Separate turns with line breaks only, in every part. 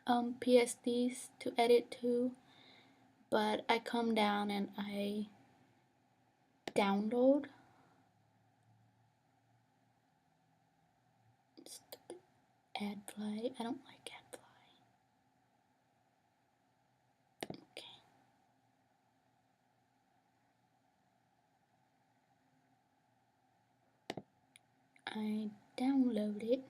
PSDs to edit to, but I come down and I download. Stupid AdFly. I don't like AdFly. Okay. I download it.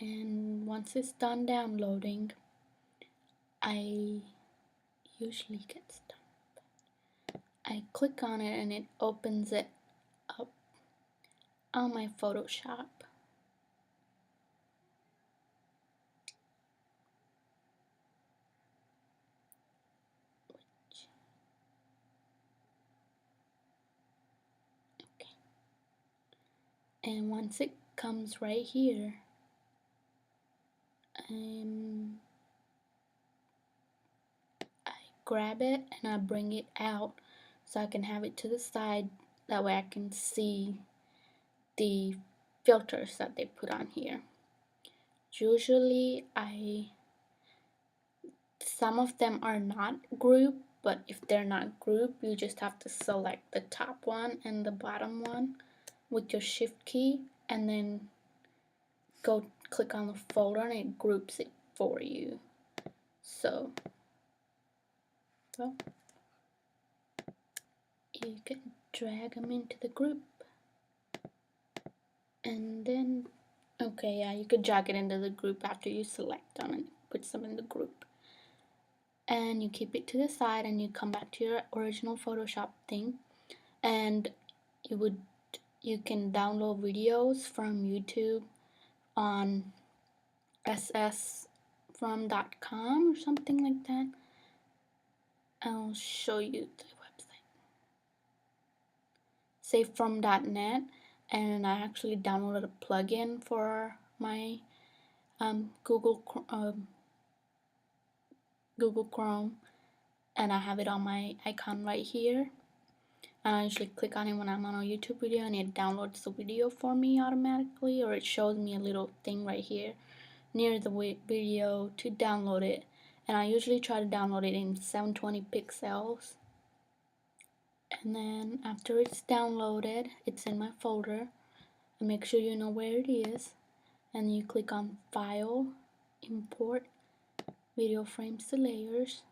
And once it's done downloading, I usually get stuck. I click on it and it opens it up on my Photoshop. Okay. And once it comes right here, I grab it and I bring it out so I can have it to the side. That way I can see the filters that they put on here. Usually some of them are not grouped, but if they're not grouped, you just have to select the top one and the bottom one with your shift key and then go click on the folder and it groups it for you. So, well, you can drag them into the group and then, okay, yeah, you could drag it into the group after you select them and put them in the group. And you keep it to the side and you come back to your original Photoshop thing, and you can download videos from YouTube on ssfrom.com or something like that. I'll show you the website. Savefrom.net, and I actually downloaded a plugin for my Google Chrome, and I have it on my icon right here. And I usually click on it when I'm on a YouTube video and it downloads the video for me automatically, or it shows me a little thing right here near the video to download it. And I usually try to download it in 720 pixels. And then after it's downloaded, it's in my folder. And make sure you know where it is. And you click on File, Import Video Frames to Layers.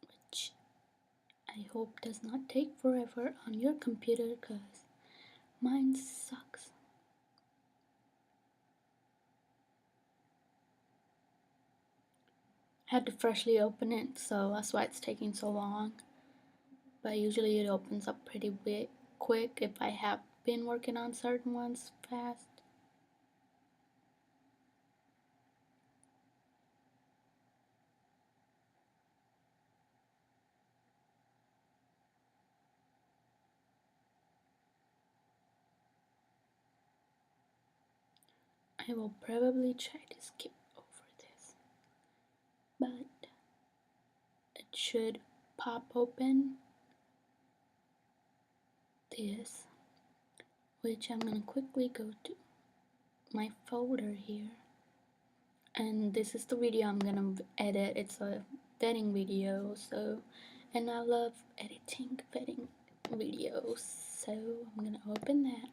Which I hope does not take forever on your computer, because mine sucks. I had to freshly open it, so that's why it's taking so long. But usually it opens up pretty quick if I have been working on certain ones fast. I will probably try to skip over this, but it should pop open this, which I'm gonna quickly go to my folder here, and this is the video I'm gonna edit. It's a vetting video, so, and I love editing vetting videos, so I'm gonna open that.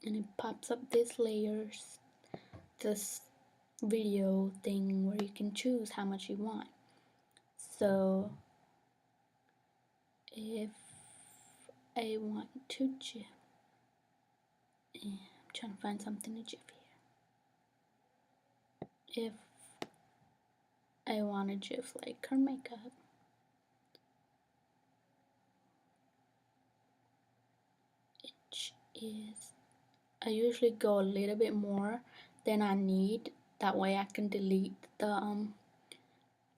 And it pops up this layers, this video thing where you can choose how much you want. So if I want to GIF, I'm trying to find something to GIF here. If I want to GIF like her makeup, which is, I usually go a little bit more than I need. That way I can delete the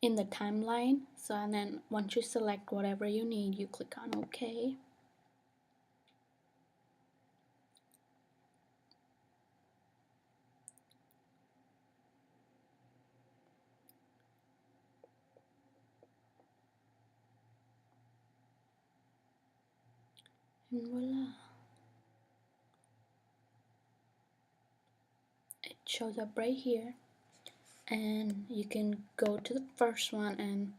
in the timeline. So, and then once you select whatever you need, you click on OK. and voila, it shows up right here. And you can go to the first one and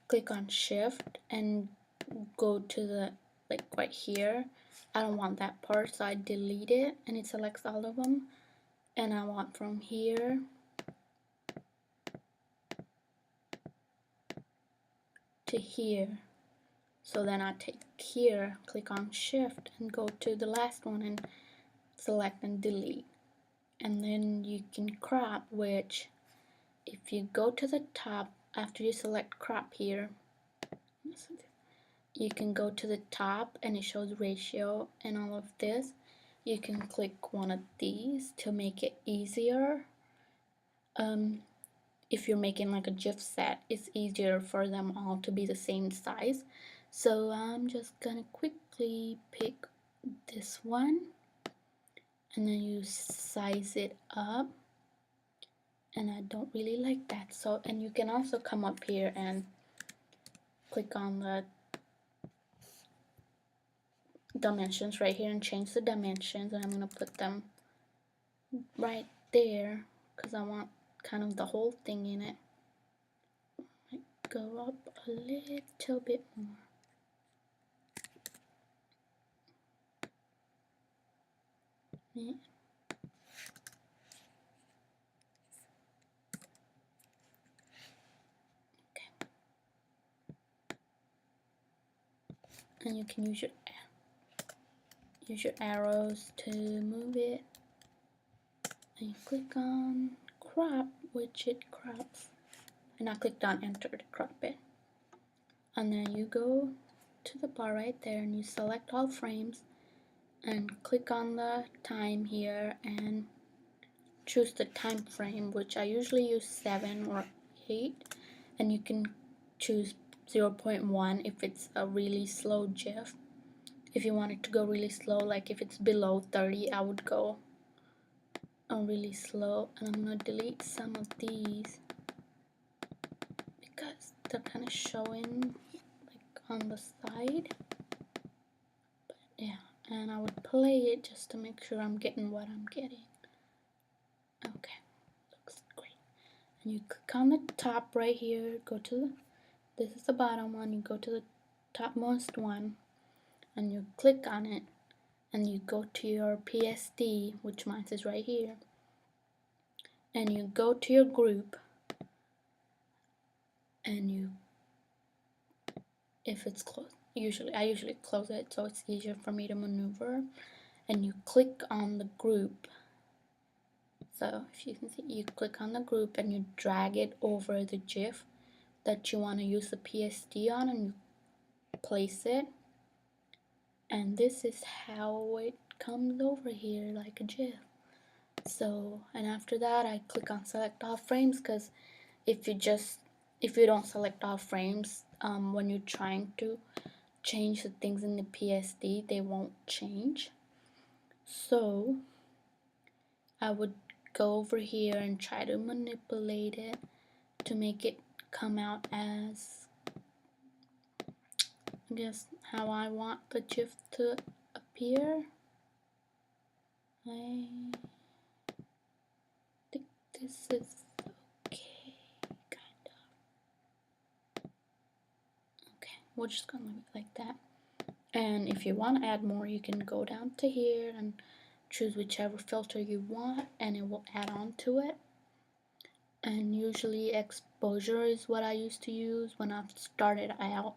click on shift and go to the, like, right here. I don't want that part, so I delete it, and it selects all of them. And I want from here to here. So then I take here, click on shift, and go to the last one and select and delete. And then you can crop, which if you go to the top after you select crop here, you can go to the top and it shows ratio and all of this. You can click one of these to make it easier. If you're making like a GIF set, it's easier for them all to be the same size. So I'm just gonna quickly pick this one, and then you size it up, and I don't really like that. So, and you can also come up here and click on the dimensions right here and change the dimensions, and I'm gonna put them right there because I want kind of the whole thing in it. Go up a little bit more. Yeah. Okay. And you can use your arrows to move it. And you click on crop, which it crops. And I clicked on enter to crop it. And then you go to the bar right there and you select all frames and click on the time here and choose the time frame, which I usually use 7 or 8, and you can choose 0.1 if it's a really slow GIF. If you want it to go really slow, like if it's below 30, I would go really slow. And I'm gonna delete some of these because they're kind of showing like on the side. But yeah, and I would play it just to make sure I'm getting what I'm getting. Okay, looks great. And you click on the top right here, go to this is the bottom one, you go to the topmost one and you click on it and you go to your PSD, which mine is right here, and you go to your group and you, if it's closed, I usually close it so it's easier for me to maneuver, and you click on the group. So if you can see, you click on the group and you drag it over the GIF that you want to use the PSD on and you place it, and this is how it comes over here like a GIF. So, and after that I click on select all frames, because if you don't select all frames when you're trying to change the things in the PSD, they won't change. So I would go over here and try to manipulate it to make it come out as, I guess, how I want the GIF to appear. I think this is okay, kind of. Okay, we're just gonna leave it like that. And if you want to add more, you can go down to here and choose whichever filter you want and it will add on to it. And usually exposure is what I used to use when I started out,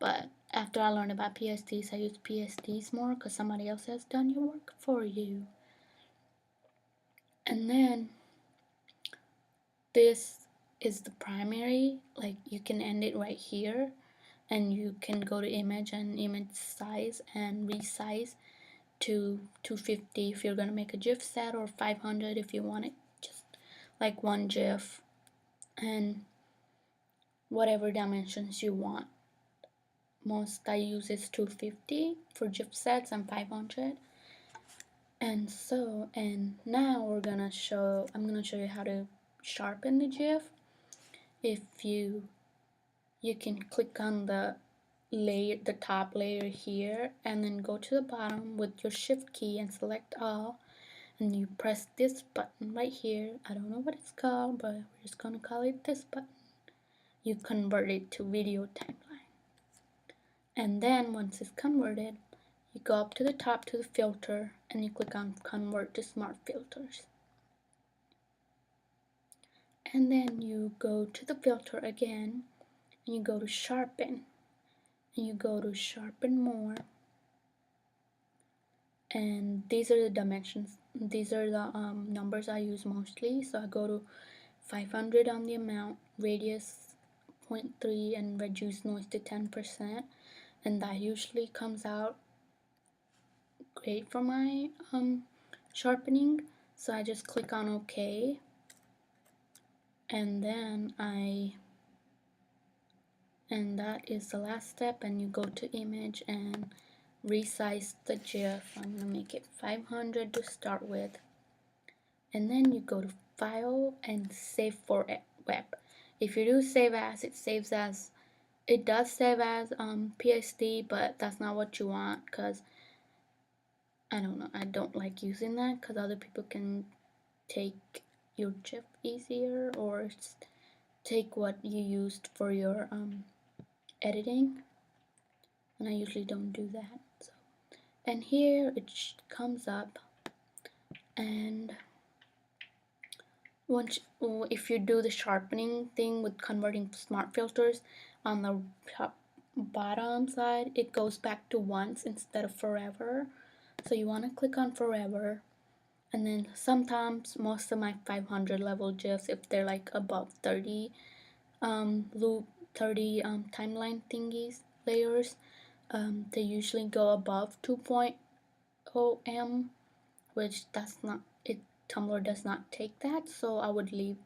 but after I learned about PSDs, I use PSDs more because somebody else has done your work for you. And then this is the primary, like you can end it right here and you can go to image and image size and resize to 250 if you're gonna make a GIF set, or 500 if you want it just like one GIF, and whatever dimensions you want. Most I use is 250 for GIF sets and 500. And so, and now I'm gonna show you how to sharpen the GIF. If you can click on the layer, the top layer here, and then go to the bottom with your shift key and select all, and you press this button right here. I don't know what it's called, but we're just gonna call it this button. You convert it to video timeline, and then once it's converted, you go up to the top to the filter and you click on convert to smart filters, and then you go to the filter again and you go to sharpen, and you go to sharpen more, and these are the dimensions, these are the numbers I use mostly. So I go to 500 on the amount, radius 0.3, and reduce noise to 10%, and that usually comes out great for my sharpening. So I just click on OK, and then and that is the last step, and you go to image and resize the GIF. I'm gonna make it 500 to start with, and then you go to file and save for web. If you do save as, it saves as, it does save as PSD, but that's not what you want, because I don't know, I don't like using that because other people can take your GIF easier or take what you used for your editing, and I usually don't do that. So, and here it comes up, and once if you do the sharpening thing with converting smart filters, on the top bottom side it goes back to once instead of forever. So you want to click on forever, and then sometimes most of my 500 level GIFs, if they're like above 30 loop 30 timeline thingies layers, they usually go above 2.0 m, which that's not it. Tumblr does not take that, so I would leave.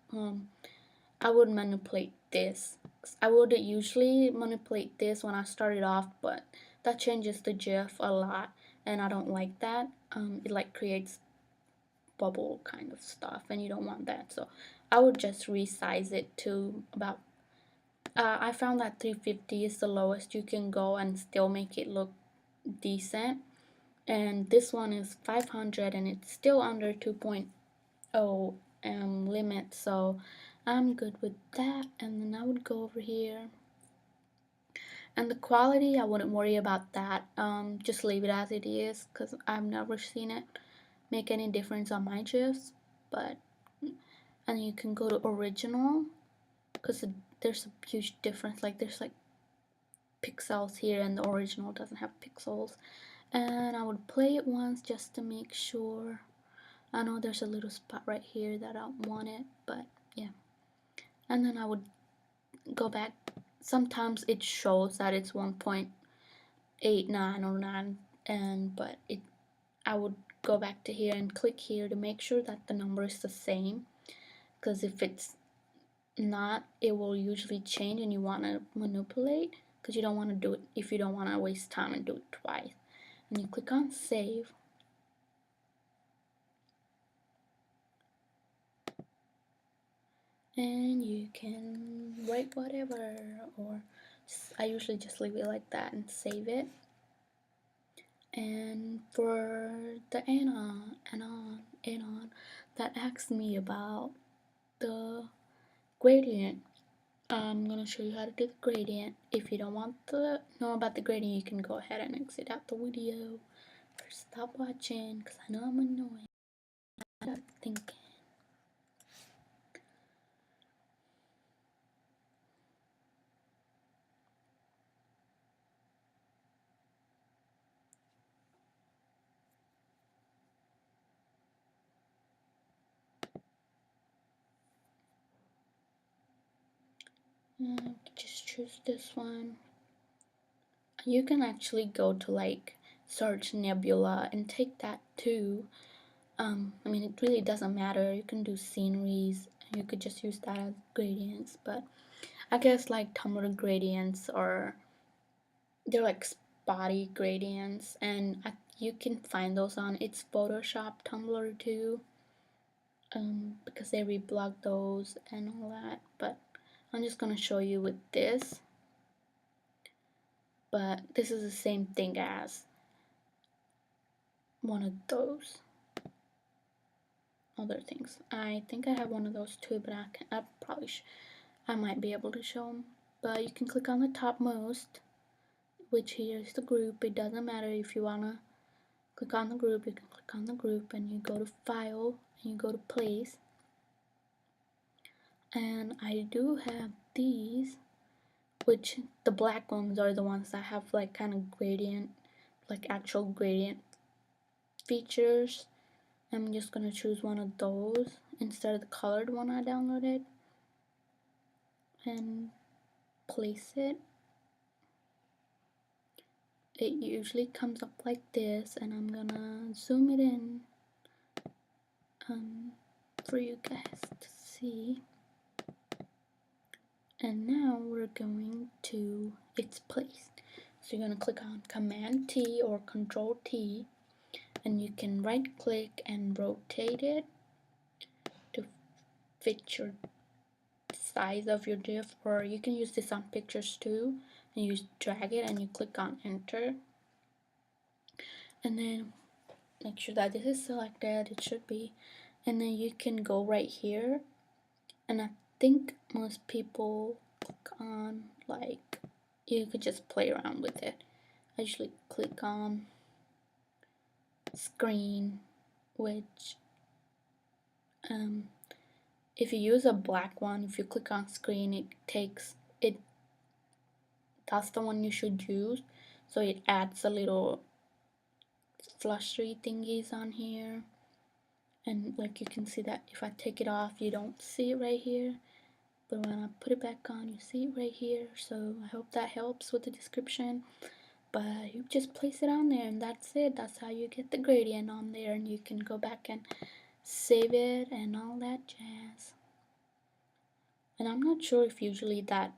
I would manipulate this. I would usually manipulate this when I started off, but that changes the GIF a lot, and I don't like that. It like creates bubble kind of stuff, and you don't want that. So I would just resize it to about. I found that 350 is the lowest you can go and still make it look decent. And this one is 500 and it's still under 2.0 limit, so I'm good with that. And then I would go over here, and the quality I wouldn't worry about that. Just leave it as it is, because I've never seen it make any difference on my GIFs. But and you can go to original, because there's a huge difference. Like there's like pixels here, and the original doesn't have pixels. And I would play it once just to make sure. I know there's a little spot right here that I don't want it, but yeah. And then I would go back. Sometimes it shows that it's 1.89 or 9, but I would go back to here and click here to make sure that the number is the same, because if it's not, it will usually change, and you want to manipulate, because you don't want to do it if you don't want to waste time and do it twice. And you click on save, and you can write whatever, or I usually just leave it like that and save it. And for the anon that asks me about the gradient, I'm gonna show you how to do the gradient. If you don't want to know about the gradient, you can go ahead and exit out the video or stop watching, because I know I'm annoying. I'm thinking. Just choose this one. You can actually go to like search nebula and take that too. I mean, it really doesn't matter. You can do sceneries. You could just use that as gradients, but I guess like Tumblr gradients they're like spotty gradients, and you can find those on It's Photoshop Tumblr too, because they reblog those and all that. But I'm just gonna show you with this. but this is the same thing as one of those other things. I think I have one of those too, but I might be able to show them. But you can click on the topmost, which here is the group. It doesn't matter if you wanna click on the group. You can click on the group and you go to File and you go to Place. And I do have these, which the black ones are the ones that have like kind of gradient, like actual gradient features. I'm just gonna choose one of those instead of the colored one I downloaded and place it. It usually comes up like this, and I'm gonna zoom it in for you guys to see. And now we're going to its place. So you're gonna click on Command T or Control T, and you can right click and rotate it to fit your size of your GIF, or you can use this on pictures too, and you drag it and you click on enter, and then make sure that this is selected. It should be, and then you can go right here, and I think most people click on, like, you could just play around with it. I usually click on screen, which if you use a black one, if you click on screen, that's the one you should use. So it adds a little flushy thingies on here, and like you can see that if I take it off, you don't see it right here, but when I put it back on, you see it right here. So I hope that helps with the description. But you just place it on there and that's it. That's how you get the gradient on there, and you can go back and save it and all that jazz. And I'm not sure if usually that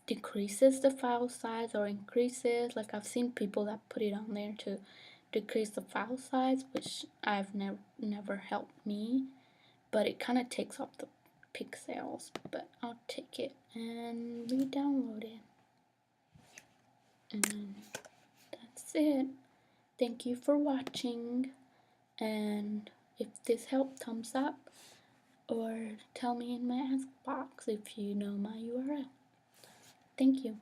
decreases the file size or increases. Like, I've seen people that put it on there to decrease the file size, which I've never helped me, but it kind of takes up the pixels. But I'll take it and re-download it, and that's it. Thank you for watching, and if this helped, thumbs up, or tell me in my ask box if you know my URL. Thank you.